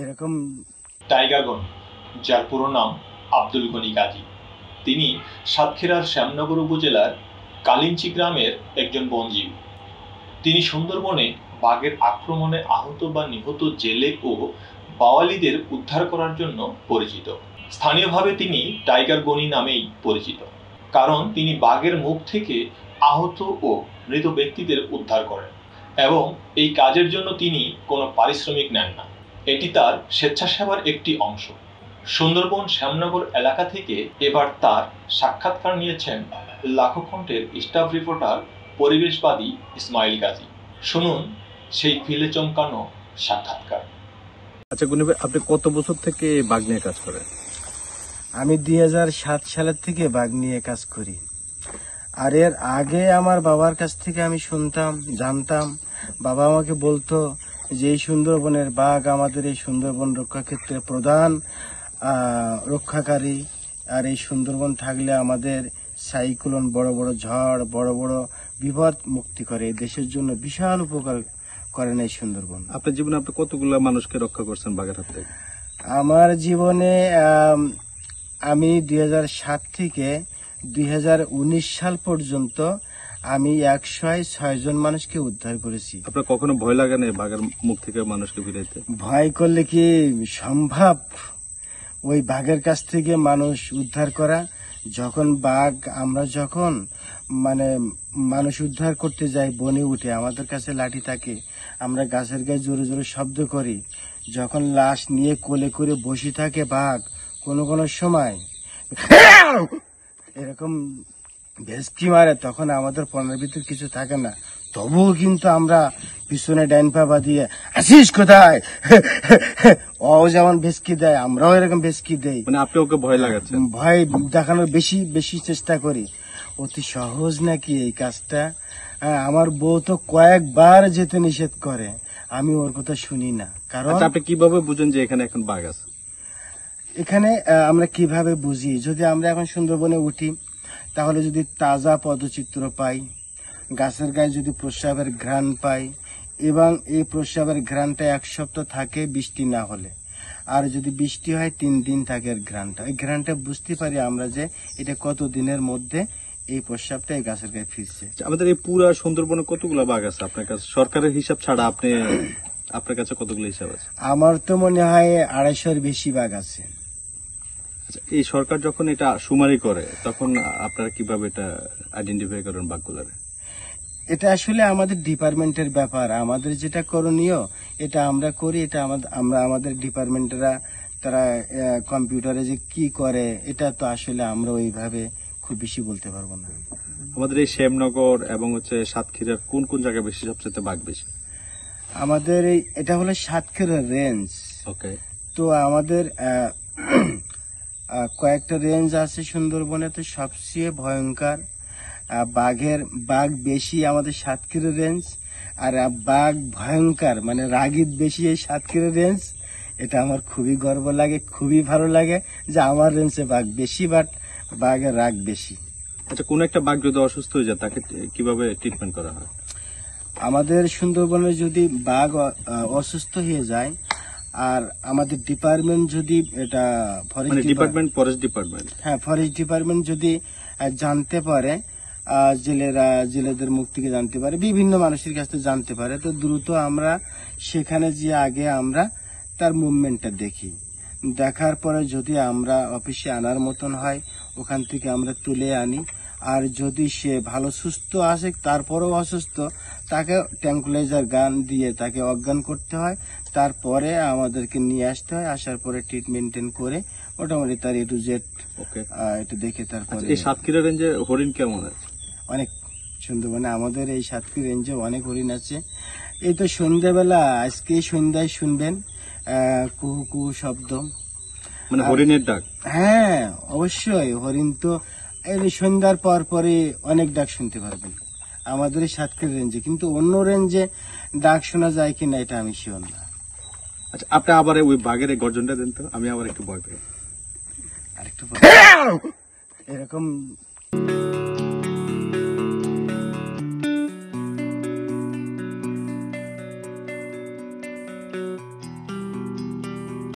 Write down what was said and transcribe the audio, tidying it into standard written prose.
এরকম টাইগার গনি, যার পুরো নাম আব্দুল গনি গাজী, তিনি সাতক্ষীরার শ্যামনগর উপজেলার কালিঞ্চি গ্রামের একজন বনজীবী। তিনি সুন্দরবনে বাঘের আক্রমণে আহত বা নিহত জেলে ও বাওয়ালিদের উদ্ধার করার জন্য পরিচিত। স্থানীয়ভাবে তিনি টাইগার গনি নামেই পরিচিত, কারণ তিনি বাঘের মুখ থেকে আহত ও মৃত ব্যক্তিদের উদ্ধার করেন এবং এই কাজের জন্য তিনি কোনো পারিশ্রমিক নেন না। এটি তার স্বেচ্ছাসেবার একটি অংশ। সুন্দরবন শ্যামনগর এলাকা থেকে এবার তার সাক্ষাৎকার নিয়েছেন লাখো কণ্ঠের স্টাফ রিপোর্টার পরিবেশবাদী ইসমাইল গাজী। শুনুন সেই ফিলে চমকানো সাক্ষাৎকার। আচ্ছা গুনি ভাই, আপনি কত বছর থেকে বাঘ নিয়ে কাজ করেন? আমি 2007 সালের থেকে বাঘ নিয়ে কাজ করি। আর এর আগে আমার বাবার কাছ থেকে আমি শুনতাম, জানতাম। বাবা আমাকে বলতো যে এই সুন্দরবনের বাঘ আমাদের এই সুন্দরবন রক্ষা ক্ষেত্রে প্রধান রক্ষাকারী। আর এই সুন্দরবন থাকলে আমাদের সাইক্লোন, বড় বড় ঝড়, বড় বড় বিপদ মুক্তি করে। দেশের জন্য বিশাল উপকার করেন এই সুন্দরবন। আপনার জীবনে আপনি কতগুলো মানুষকে রক্ষা করছেন বাঘের হাত থেকে? আমার জীবনে আমি 2007 থেকে 2019 সাল পর্যন্ত আমি 106 জন মানুষকে উদ্ধার করেছি। আপনার কখনো ভয় লাগে না বাঘের মুখ থেকে মানুষকে ফিরাইতে? ভয় করলে কি সম্ভব ওই বাঘের কাছ থেকে মানুষ উদ্ধার করা? আমরা যখন মানুষ উদ্ধার করতে যাই বনে উঠে, আমাদের কাছে লাঠি থাকে, আমরা গাছের গায়ে জোরে জোরে শব্দ করি। যখন লাশ নিয়ে কোলে করে বসে থাকে বাঘ, কোনো কোনো সময় এরকম ভেসকি মারে, তখন আমাদের পনের ভিতর কিছু থাকে না। তবুও কিন্তু আমরা পিছনে ডাইন পা বাঁধিয়ে আসিস কোথায় ও যেমন ভেসকি দেয়, আমরাও এরকম ভেসকি দেই। মানে আপনি ওকে ভয় লাগাচ্ছেন? ভয় দেখানোর বেশি চেষ্টা করি। অতি সহজ নাকি এই কাজটা? আমার বউ তো কয়েকবার যেতে নিষেধ করে, আমি ওর কথা শুনি না। কারণ আপনি কিভাবে বুঝেন যে এখানে এখন বাঘ আছে? এখানে আমরা কিভাবে বুঝি, যদি আমরা এখন সুন্দরবনে উঠি তাহলে যদি তাজা পদচিত্র পাই, গাছের গায়ে যদি প্রস্রাবের ঘ্রাণ পাই, এবং এই প্রস্রাবের ঘ্রাণটা 1 সপ্তাহ থাকে বৃষ্টি না হলে, আর যদি বৃষ্টি হয় 3 দিন থাকে এর ঘ্রাণটা, এই ঘ্রাণটা বুঝতে পারি আমরা যে এটা কত দিনের মধ্যে এই প্রস্রাবটা এই গাছের গায়ে ফিরছে। আমাদের এই পুরা সুন্দরবনে কতগুলো বাঘ আছে আপনার কাছে, সরকারের হিসাব ছাড়া? আপনার কাছে কতগুলো হিসাব আছে? আমার তো মনে হয় 250-এর বেশি বাঘ আছে। এই সরকার যখন এটা শুমারি করে তখন আপনারা কিভাবে এটা আইডেন্টিফাই করেন বাঘগুলারে? এটা আসলে আমাদের ডিপার্টমেন্টের ব্যাপার। আমাদের যেটা করণীয় এটা আমরা করি। এটা আমাদের ডিপার্টমেন্টরা তারা কম্পিউটারে যে কি করে, এটা তো আসলে আমরা ওইভাবে খুব বেশি বলতে পারবো না। আমাদের এই শ্যামনগর এবং সাতক্ষীরার কোন কোন জায়গায় বেশি, সবচেয়ে বাঘ বেশি? আমাদের এটা হলো সাতক্ষীরা রেঞ্জ। ওকে। তো আমাদের কয়েকটা রেঞ্জ আছে সুন্দরবনে। তো সবচেয়ে ভয়ঙ্কর বাঘ বেশি আমাদের সাতক্ষীরা রেঞ্জ, আর বাঘ ভয়ঙ্কর রাগিদ বেশি এই সাতক্ষীরা রেঞ্জ। এটা আমার খুবই গর্ব লাগে, খুবই ভালো লাগে যে আমার রেঞ্জে বাঘ বেশি, বাট বাঘের রাগ বেশি। আচ্ছা, কোন একটা বাঘ যদি অসুস্থ হয়ে যায় তাকে কিভাবে ট্রিটমেন্ট করা হয়? আমাদের সুন্দরবনে যদি বাঘ অসুস্থ হয়ে যায়, আর আমাদের ডিপার্টমেন্ট যদি এটা ফরেস্ট ডিপার্টমেন্ট যদি জানতে পারে, জেলেদের মুখ থেকে জানতে পারে, বিভিন্ন মানুষের কাছ থেকে জানতে পারে, তো দ্রুত আমরা সেখানে যে আগে আমরা তার মুভমেন্টটা দেখি। দেখার পরে যদি আমরা অফিসে আনার মতন হয়, ওখান থেকে আমরা তুলে আনি। আর যদি সে ভালো সুস্থ আসে, তারপরেও অসুস্থ, তাকে ট্যাঙ্কুলাইজার গান দিয়ে তাকে অজ্ঞান করতে হয়। তারপরে আমাদেরকে নিয়ে আসতে হয়। আসার পরে ট্রিটমেন্ট করে মোটামুটি তার A to Z এটা দেখে তারপরে। এই সাতক্ষীরা রেঞ্জে হরিণ কেমন আছে? অনেক সুন্দর। আমাদের এই সাতক্ষীরা রেঞ্জে অনেক হরিণ আছে। এই তো সন্ধ্যাবেলা, আজকে সন্ধ্যায় শুনবেন কুহু কুহু শব্দ, হরিণের ডাক। হ্যাঁ, অবশ্যই হরিণ তো এই সন্ধ্যার পর পরে অনেক ডাক শুনতে পারবেন আমাদের এই সাতক্ষীরা রেঞ্জে। কিন্তু অন্য রেঞ্জে ডাক শোনা যায় কিনা এটা আমি শিওর না। আচ্ছা, আপনি আবার ওই বাঘের গর্জনটা দেন তো, আমি আবার একটু ভয় পাই। আরেকটু এরকম